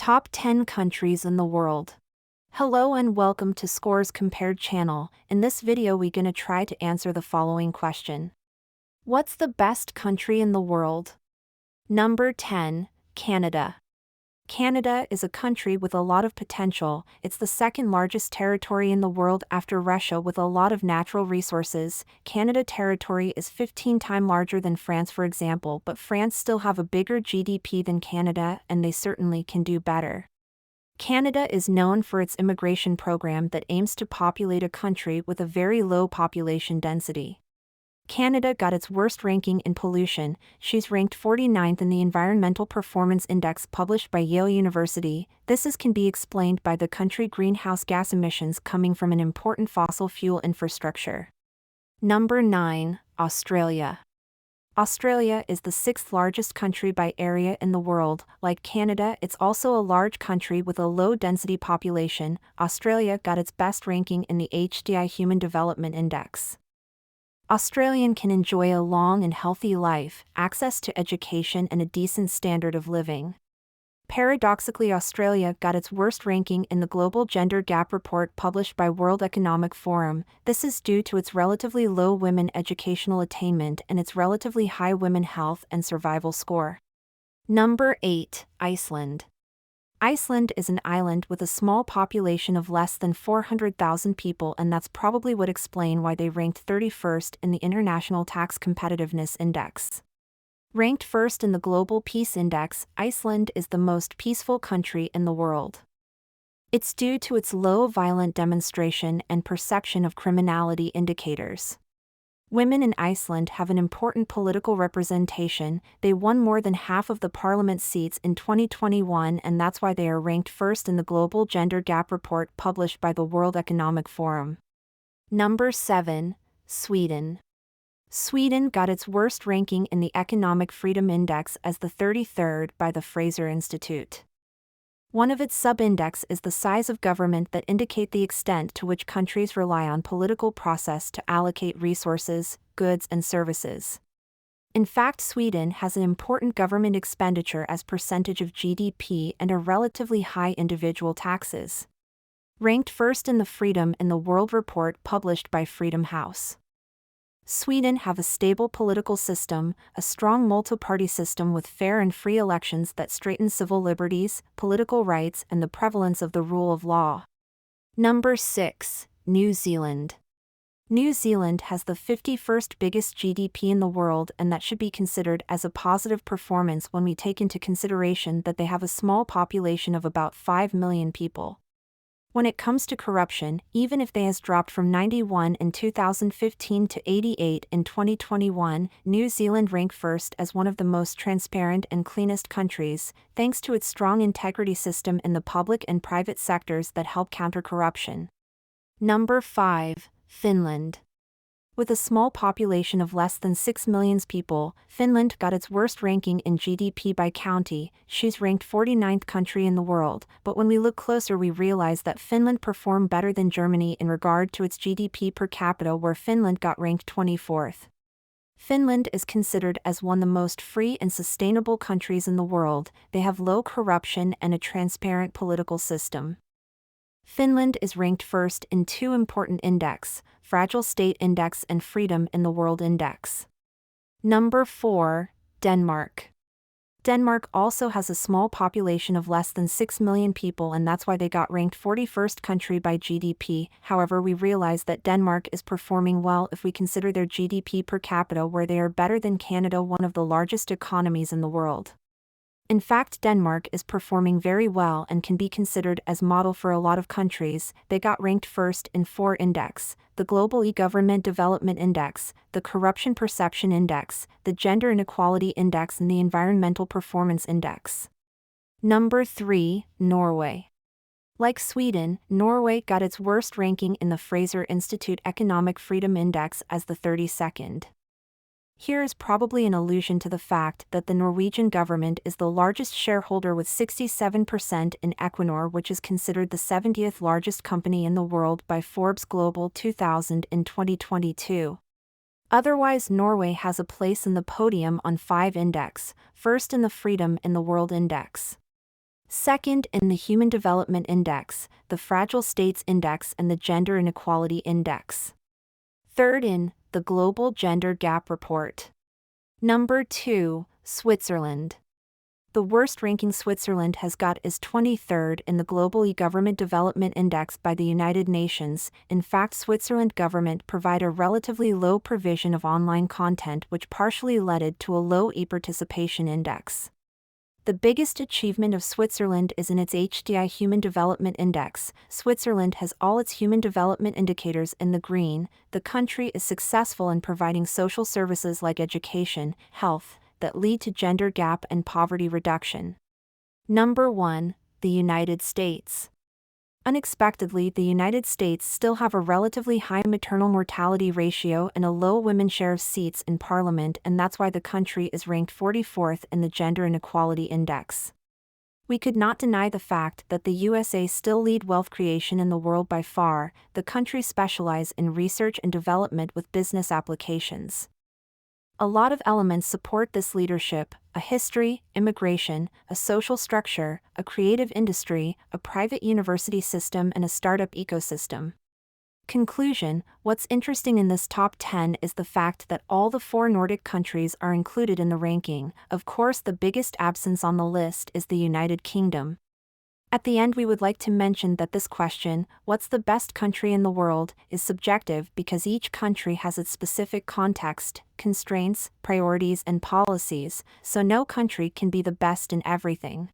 Top 10 countries in the world. Hello and welcome to Scores Compared channel. In this video we gonna try to answer the following question. What's the best country in the world? Number 10, Canada. Canada is a country with a lot of potential. It's the second largest territory in the world after Russia with a lot of natural resources. Canada territory is 15 times larger than France, for example, but France still have a bigger GDP than Canada and they certainly can do better. Canada is known for its immigration program that aims to populate a country with a very low population density. Canada got its worst ranking in pollution. She's ranked 49th in the Environmental Performance Index published by Yale University. This can be explained by the country greenhouse gas emissions coming from an important fossil fuel infrastructure. Number 9, Australia. Australia is the 6th largest country by area in the world. Like Canada, it's also a large country with a low-density population. Australia got its best ranking in the HDI Human Development Index. Australian can enjoy a long and healthy life, access to education and a decent standard of living. Paradoxically, Australia got its worst ranking in the Global Gender Gap Report published by World Economic Forum. This is due to its relatively low women educational attainment and its relatively high women health and survival score. Number 8, Iceland. Iceland is an island with a small population of less than 400,000 people, and that's probably what explains why they ranked 31st in the International Tax Competitiveness Index. Ranked first in the Global Peace Index, Iceland is the most peaceful country in the world. It's due to its low violent demonstration and perception of criminality indicators. Women in Iceland have an important political representation. They won more than half of the parliament seats in 2021, and that's why they are ranked first in the Global Gender Gap Report published by the World Economic Forum. Number 7, Sweden. Sweden got its worst ranking in the Economic Freedom Index as the 33rd by the Fraiser Institute. One of its sub-index is the size of government that indicate the extent to which countries rely on political process to allocate resources, goods and services. In fact, Sweden has an important government expenditure as percentage of GDP and a relatively high individual taxes. Ranked first in the Freedom in the World report published by Freedom House. Sweden have a stable political system, a strong multi-party system with fair and free elections that straighten civil liberties, political rights and the prevalence of the rule of law. Number 6, New Zealand. New Zealand has the 51st biggest GDP in the world, and that should be considered as a positive performance when we take into consideration that they have a small population of about 5 million people. When it comes to corruption, even if they has dropped from 91 in 2015 to 88 in 2021, New Zealand ranked first as one of the most transparent and cleanest countries, thanks to its strong integrity system in the public and private sectors that help counter corruption. Number 5, Finland. With a small population of less than 6 million people, Finland got its worst ranking in GDP by county. She's ranked 49th country in the world, but when we look closer we realize that Finland performed better than Germany in regard to its GDP per capita, where Finland got ranked 24th. Finland is considered as one of the most free and sustainable countries in the world. They have low corruption and a transparent political system. Finland is ranked first in 2 important index, Fragile State Index and Freedom in the World Index. Number 4, Denmark. Denmark also has a small population of less than 6 million people, and that's why they got ranked 41st country by GDP. However, we realize that Denmark is performing well if we consider their GDP per capita, where they are better than Canada, one of the largest economies in the world. In fact, Denmark is performing very well and can be considered as model for a lot of countries. They got ranked first in 4 index, the Global E-Government Development Index, the Corruption Perception Index, the Gender Inequality Index and the Environmental Performance Index. Number 3, Norway. Like Sweden, Norway got its worst ranking in the Fraiser Institute Economic Freedom Index as the 32nd. Here is probably an allusion to the fact that the Norwegian government is the largest shareholder with 67% in Equinor, which is considered the 70th largest company in the world by Forbes Global 2000 in 2022. Otherwise, Norway has a place in the podium on 5 index, first in the Freedom in the World Index. Second in the Human Development Index, the Fragile States Index and the Gender Inequality Index. Third in the Global Gender Gap Report. Number 2, Switzerland. The worst ranking Switzerland has got is 23rd in the Global E-Government Development Index by the United Nations. In fact, Switzerland government provide a relatively low provision of online content which partially led to a low e-participation index. The biggest achievement of Switzerland is in its HDI Human Development Index. Switzerland has all its human development indicators in the green. The country is successful in providing social services like education, health, that lead to gender gap and poverty reduction. Number 1, the United States. Unexpectedly, the United States still have a relatively high maternal mortality ratio and a low women's share of seats in parliament, and that's why the country is ranked 44th in the Gender Inequality Index. We could not deny the fact that the USA still lead wealth creation in the world by far. The country specializes in research and development with business applications. A lot of elements support this leadership: a history, immigration, a social structure, a creative industry, a private university system, and a startup ecosystem. Conclusion: what's interesting in this top 10 is the fact that all the 4 Nordic countries are included in the ranking. Of course, the biggest absence on the list is the United Kingdom. At the end, we would like to mention that this question, what's the best country in the world, is subjective because each country has its specific context, constraints, priorities, and policies, so no country can be the best in everything.